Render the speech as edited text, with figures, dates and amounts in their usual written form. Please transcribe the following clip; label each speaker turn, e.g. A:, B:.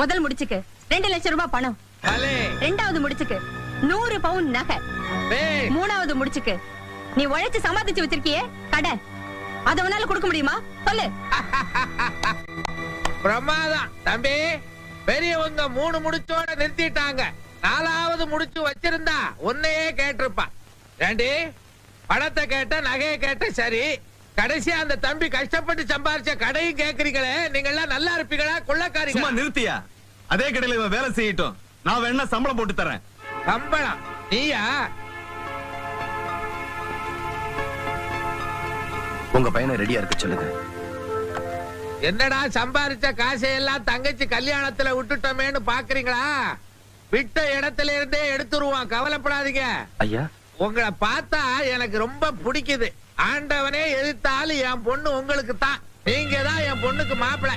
A: முதல் முடிச்சுக்கு 2 லட்சம் ரூபாய் பணம். ரெண்டாவது முடிச்சுக்கு 100 பவுன் நகை. மூணாவது முடிச்சுக்கு நீ உழைச்சு சம்பாதிச்சு வச்சிருக்கியே கடன், அத உன்னால கொடுக்க முடியுமா சொல்லு?
B: பிரமாதம் தம்பி. பெரியவங்க 3 முடிச்சோட நிறுத்திட்டாங்க. 4வது முடிச்சு வச்சிருந்தா உன்னையே கேட்டிருப்பா. ஏண்டி பணத்தை கேட்ட நகையை கேட்ட சரி, கடைசியா அந்த தம்பி கஷ்டப்பட்டு சம்பாரிச்ச கடையும் கேக்குறீங்களே, நீங்க எல்லாம் நல்லா இருப்பீங்களா கொள்ளக்காரீங்களா?
C: நிறுத்தியா? அதே கடையில இவன் வேலை செய்யட்டும், நான் வேணா சம்பளம் போட்டு தரேன்.
B: சம்பளம் நீயா?
D: உங்க பையனை ரெடியா இருக்க சொல்லுங்க.
B: என்னடா சம்பாரிச்ச காசையெல்லாம் தங்கச்சி கல்யாணத்துல விட்டுட்டோமேன்னு பாக்குறீங்களா? விட்ட இடத்துல இருந்தே எடுத்துருவான், கவலைப்படாதீங்க.
D: ஐயா,
B: உங்களை பார்த்தா எனக்கு ரொம்ப பிடிக்குது. ஆண்டவனே எதிர்த்தாலும் என் பொண்ணு உங்களுக்கு தான். நீங்க தான் என் பொண்ணுக்கு மாப்பிள்ளை.